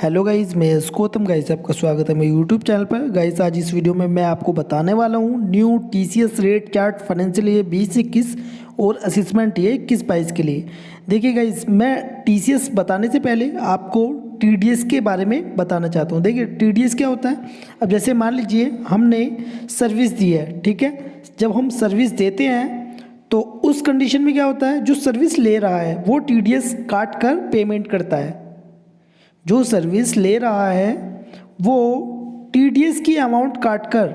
Hello guys, मैं Gautam. Guys आपका स्वागत है मेरे यूट्यूब चैनल पर। गाइज़ आज इस वीडियो में मैं आपको बताने वाला हूँ new TCS rate chart financial year 2021 और असेसमेंट ये 21-22 के लिए। देखिए गाइज़, मैं टीसीएस बताने से पहले आपको टीडीएस के बारे में बताना चाहता हूँ। देखिए टीडीएस क्या होता है। अब जैसे मान लीजिए हमने सर्विस दी है, ठीक है। जब हम सर्विस देते हैं तो उस कंडीशन में क्या होता है, जो सर्विस ले रहा है वो टीडीएस काट कर पेमेंट करता है। जो सर्विस ले रहा है वो टीडीएस की अमाउंट काट कर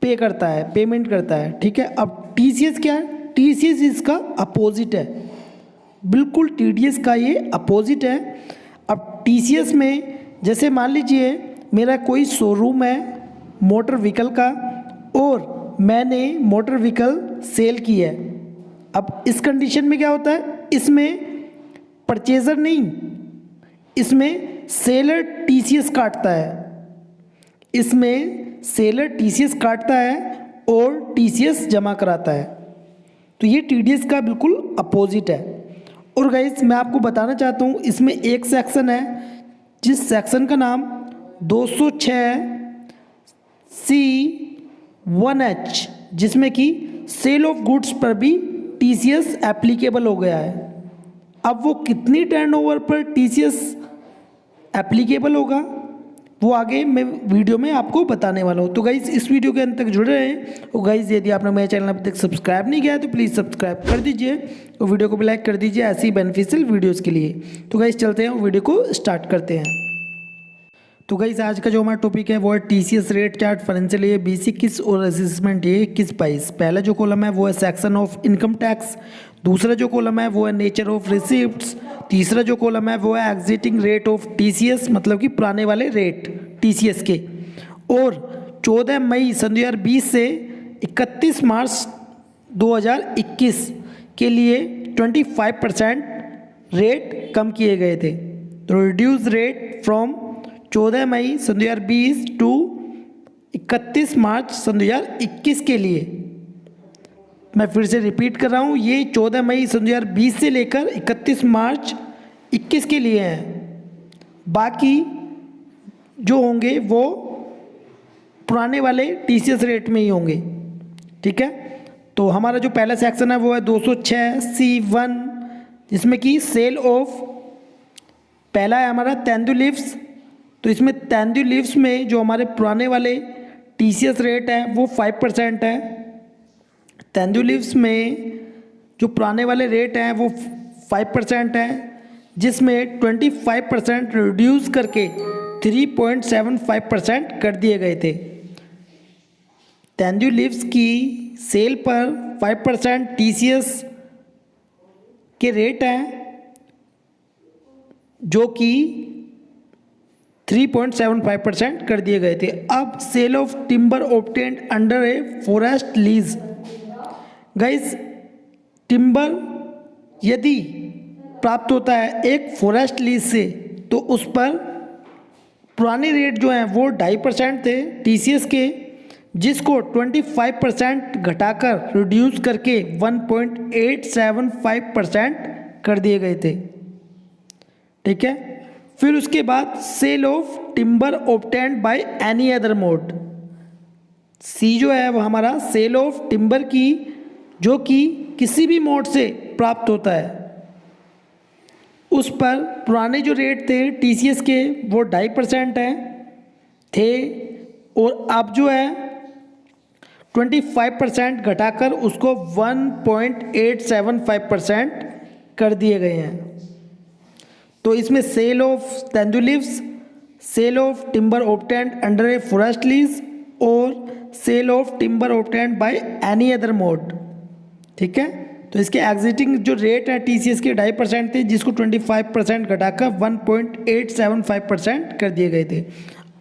पे करता है, पेमेंट करता है, ठीक है। अब टीसीएस क्या है, टीसीएस इसका अपोजिट है, बिल्कुल टीडीएस का ये अपोजिट है। अब टीसीएस में जैसे मान लीजिए मेरा कोई शोरूम है मोटर व्हीकल का और मैंने मोटर व्हीकल सेल की है। अब इस कंडीशन में क्या होता है, इसमें परचेजर नहीं, इसमें सेलर टीसीएस काटता है, इसमें सेलर टीसीएस काटता है और टीसीएस जमा कराता है। तो ये टीडीएस का बिल्कुल अपोजिट है। और गाइस मैं आपको बताना चाहता हूँ, इसमें एक सेक्शन है जिस सेक्शन का नाम 206C1H, जिसमें कि सेल ऑफ गुड्स पर भी टीसीएस एप्लीकेबल हो गया है। अब वो कितनी टर्नओवर पर टीसीएस एप्लीकेबल होगा वो आगे मैं वीडियो में आपको बताने वाला हूँ। तो गाइज़ इस वीडियो के अंत तक जुड़े रहें। और गाइज़ यदि आपने मेरे चैनल अभी तक सब्सक्राइब नहीं किया है तो प्लीज़ सब्सक्राइब कर दीजिए और वीडियो को भी लाइक कर दीजिए ऐसी बेनिफिशियल वीडियोज़ के लिए। तो गाइज़ चलते हैं और वीडियो को स्टार्ट करते हैं। तो गाइस आज का जो हमारा टॉपिक है वो है TCS rate chart financial year 2021 और असेसमेंट ईयर 21-22। पहला जो कॉलम है वो है सेक्शन ऑफ इनकम टैक्स, दूसरा जो कॉलम है वो है नेचर ऑफ रिसिप्ट्स, तीसरा जो कॉलम है वो है एग्जिटिंग रेट ऑफ टीसीएस, मतलब कि पुराने वाले रेट टीसीएस के। और 14 मई सन 2020 से 31 मार्च 2021 के लिए 25% रेट कम किए गए थे। तो रिड्यूस रेट फ्रॉम 14 मई सन 2020 टू 31 मार्च सन 2021 के लिए। मैं फिर से रिपीट कर रहा हूँ, ये 14 मई सन 2020 से लेकर 31 मार्च 21 के लिए हैं। बाकी जो होंगे वो पुराने वाले टीसीएस रेट में ही होंगे, ठीक है। तो हमारा जो पहला सेक्शन है वो है 206C1, जिसमें कि सेल ऑफ, पहला है हमारा तेंदू लीव्स। तो इसमें तेंदू लीव्स में जो हमारे पुराने वाले टीसीएस रेट है वो 5% है। तेंदू लीव्स में जो पुराने वाले रेट हैं वो 5% है, जिसमें 25% रिड्यूस करके 3.75% कर दिए गए थे। तेंदू लीव्स की सेल पर 5% टीसीएस के रेट हैं, जो कि 3.75% कर दिए गए थे। अब sale of timber obtained under a forest lease. Guys timber यदि प्राप्त होता है एक फॉरेस्ट लीज से तो उस पर पुराने रेट जो हैं वो 2.5% थे टीसीएस के, जिसको 25% घटाकर रिड्यूस करके 1.875% कर दिए गए थे, ठीक है। फिर उसके बाद sale of timber obtained by any other mode. C जो है वो हमारा सेल ऑफ टिम्बर की जो कि किसी भी मोड से प्राप्त होता है, उस पर पुराने जो रेट थे टीसीएस के वो 2.5% हैं थे, और अब जो है 25% घटाकर उसको 1.875% कर दिए गए हैं। तो इसमें sale of tendu leaves, sale of timber obtained under a forest lease और sale of timber obtained by any other mode, ठीक है। तो इसके एग्जिटिंग जो रेट है टीसीएस के 2.5% थे, जिसको 25% घटाकर 1.875% कर दिए गए थे।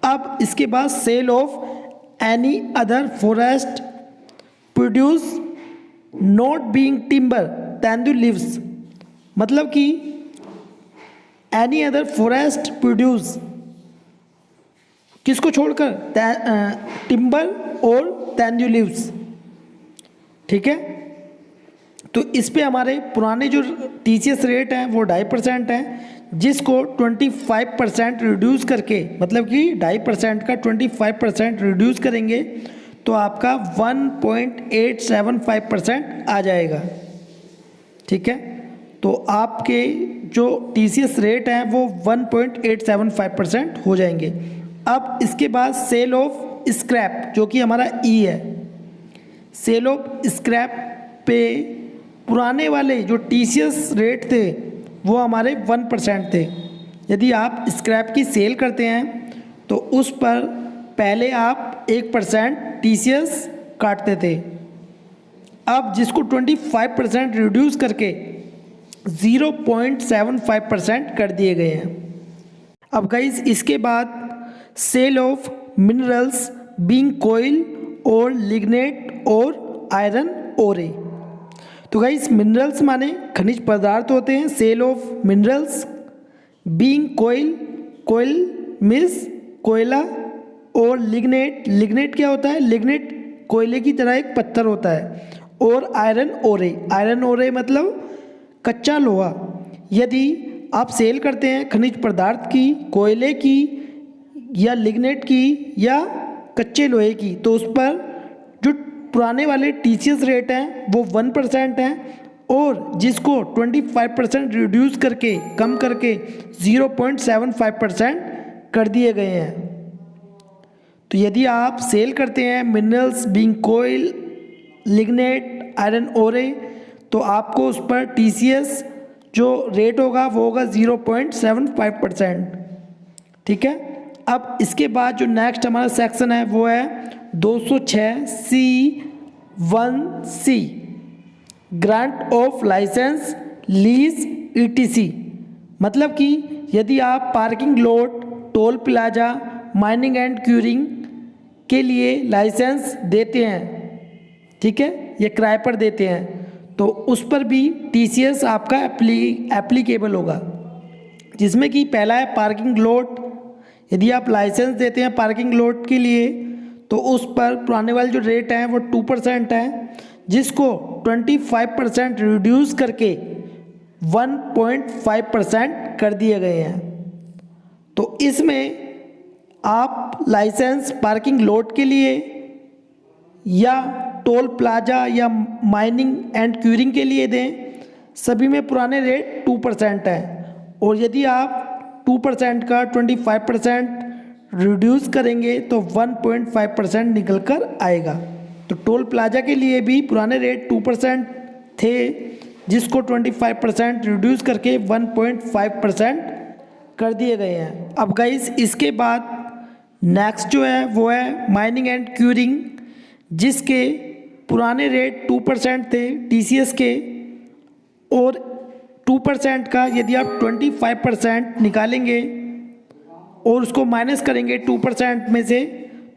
अब इसके बाद sale of any other forest produce not being timber tendu leaves, मतलब कि एनी अदर फॉरेस्ट प्रोड्यूस किसको छोड़कर, टिम्बर और तेंदू लीव्स, ठीक है। तो इस पे हमारे पुराने जो टीसीएस रेट हैं वो 2.5% हैं, जिसको 25% रिड्यूस करके, मतलब कि 2.5% का 25% रिड्यूस करेंगे तो आपका 1.875% आ जाएगा। ठीक है, तो आपके जो TCS रेट हैं वो 1.875% हो जाएंगे। अब इसके बाद सेल ऑफ स्क्रैप जो कि हमारा E है, सेल ऑफ स्क्रैप पे पुराने वाले जो TCS रेट थे वो हमारे 1% थे। यदि आप स्क्रैप की सेल करते हैं तो उस पर पहले आप 1% TCS काटते थे। अब जिसको 25% रिड्यूस करके 0.75% कर दिए गए हैं। अब गाइस इसके बाद सेल ऑफ मिनरल्स बीइंग कोयल और लिग्नेट और आयरन ओरे। तो गाइस मिनरल्स माने खनिज पदार्थ होते हैं। Sale of minerals being coal, coal means कोयला, और लिग्नेट, लिग्नेट क्या होता है? लिग्नेट कोयले की तरह एक पत्थर होता है। और आयरन ओरे, आयरन ओरे मतलब कच्चा लोहा। यदि आप सेल करते हैं खनिज पदार्थ की, कोयले की या लिग्नेट की या कच्चे लोहे की, तो उस पर जो पुराने वाले TCS रेट हैं वो 1% हैं, और जिसको 25% रिड्यूस करके, कम करके 0.75% कर दिए गए हैं। तो यदि आप सेल करते हैं मिनरल्स बीइंग कोयल, लिग्नेट, आयरन ओरे, तो आपको उस पर TCS जो रेट होगा वो होगा 0.75%। ठीक है, अब इसके बाद जो नेक्स्ट हमारा सेक्शन है वो है 206C1C, grant of licence, lease, ETC। मतलब कि यदि आप parking lot, toll plaza, mining and quarrying के लिए लाइसेंस देते हैं, ठीक है, ये किराए पर देते हैं, तो उस पर भी TCS आपका एप्लीकेबल होगा। जिसमें कि पहला है पार्किंग लॉट। यदि आप लाइसेंस देते हैं पार्किंग लॉट के लिए तो उस पर पुराने वाले जो रेट हैं वो 2% है, जिसको 25% रिड्यूस करके 1.5% कर दिए गए हैं। तो इसमें आप लाइसेंस पार्किंग लॉट के लिए या टोल प्लाजा या माइनिंग एंड क्यूरिंग के लिए दें, सभी में पुराने रेट 2% है। और यदि आप 2% का 25% रिड्यूस करेंगे तो 1.5% निकल कर आएगा। तो टोल प्लाजा के लिए भी पुराने रेट 2% थे, जिसको 25% रिड्यूस करके 1.5% कर दिए गए हैं। अब गाइस इसके बाद नेक्स्ट जो है वो है माइनिंग एंड क्यूरिंग, जिसके पुराने रेट 2% थे TCS के, और 2% का यदि आप 25% निकालेंगे और उसको माइनस करेंगे 2% में से,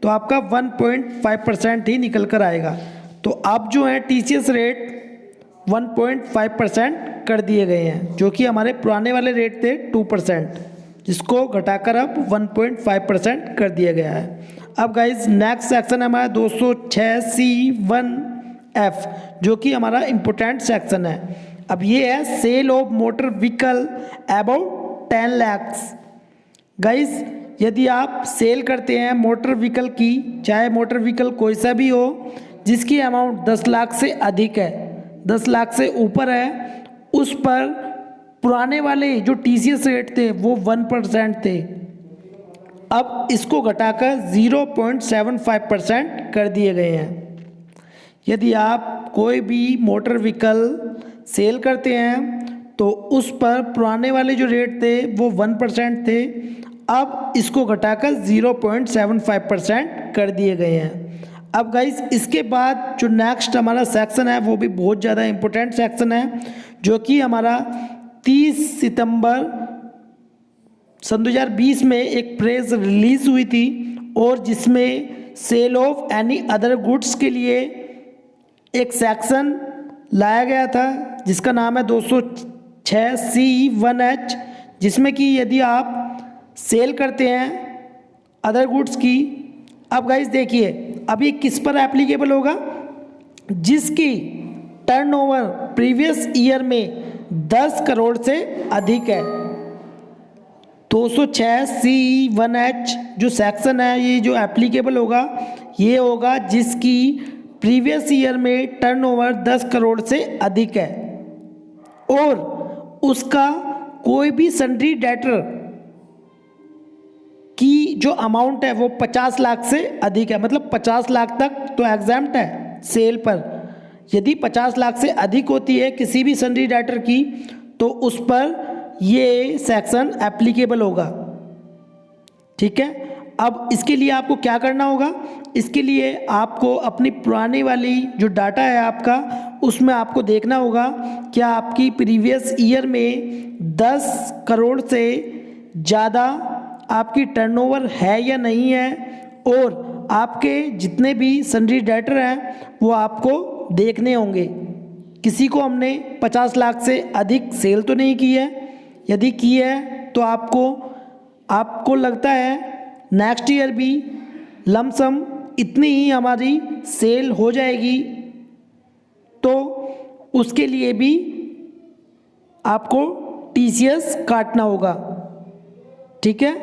तो आपका 1.5% ही निकल कर आएगा। तो अब जो है TCS रेट 1.5% कर दिए गए हैं, जो कि हमारे पुराने वाले रेट थे 2%, जिसको घटाकर अब 1.5% कर दिया गया है। अब गाइज नेक्स्ट सेक्शन है हमारा 206C1F, जो कि हमारा इम्पोर्टेंट सेक्शन है। अब ये है sale of motor vehicle about 10 lakhs। Guys यदि आप सेल करते हैं मोटर व्हीकल की, चाहे मोटर व्हीकल कोई सा भी हो, जिसकी अमाउंट 10 लाख से अधिक है, 10 लाख से ऊपर है, उस पर पुराने वाले जो TCS रेट थे वो 1% थे। अब इसको घटाकर 0.75% कर दिए गए हैं। यदि आप कोई भी मोटर व्हीकल सेल करते हैं तो उस पर पुराने वाले जो रेट थे वो 1% थे, अब इसको घटाकर 0.75% कर दिए गए हैं। अब गाइस इसके बाद जो नेक्स्ट हमारा सेक्शन है वो भी बहुत ज़्यादा इम्पोर्टेंट सेक्शन है, जो कि हमारा 30 सितंबर सन 2020 में एक प्रेस रिलीज हुई थी, और जिसमें sale of any other goods के लिए एक सेक्शन लाया गया था, जिसका नाम है 206C1H, जिसमें कि यदि आप सेल करते हैं अदर गुड्स की, अब गाइस देखिए अब ये किस पर एप्लीकेबल होगा? जिसकी टर्नओवर प्रीवियस ईयर में 10 करोड़ से अधिक है। 206 C1H जो सेक्शन है, ये जो एप्लीकेबल होगा ये होगा जिसकी प्रीवियस ईयर में टर्नओवर 10 करोड़ से अधिक है और उसका कोई भी सन्ड्री डेटर की जो अमाउंट है वो 50 लाख से अधिक है, मतलब 50 लाख तक तो एग्जैम्प्ट है सेल पर। यदि 50 लाख से अधिक होती है किसी भी सन्ड्री डेटर की तो उस पर ये सेक्शन एप्लीकेबल होगा। ठीक है, अब इसके लिए आपको क्या करना होगा, इसके लिए आपको अपनी पुरानी वाली जो डाटा है आपका उसमें आपको देखना होगा क्या आपकी प्रीवियस ईयर में 10 करोड़ से ज़्यादा आपकी टर्नओवर है या नहीं है, और आपके जितने भी सन्ड्री डेटर हैं वो आपको देखने होंगे। किसी को हमने 50 लाख से अधिक सेल तो नहीं की है, यदि की है तो आपको लगता है नेक्स्ट ईयर भी लमसम इतनी ही हमारी सेल हो जाएगी, तो उसके लिए भी आपको टीसीएस काटना होगा। ठीक है,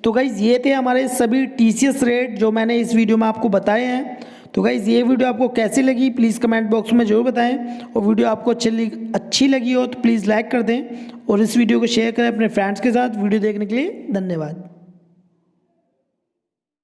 तो गाइज़ ये थे हमारे सभी टीसीएस रेट जो मैंने इस वीडियो में आपको बताए हैं। तो गाइज़ ये वीडियो आपको कैसी लगी प्लीज़ कमेंट बॉक्स में ज़रूर बताएं, और वीडियो आपको अच्छी लगी हो तो प्लीज़ लाइक कर दें और इस वीडियो को शेयर करें अपने फ्रेंड्स के साथ। वीडियो देखने के लिए धन्यवाद।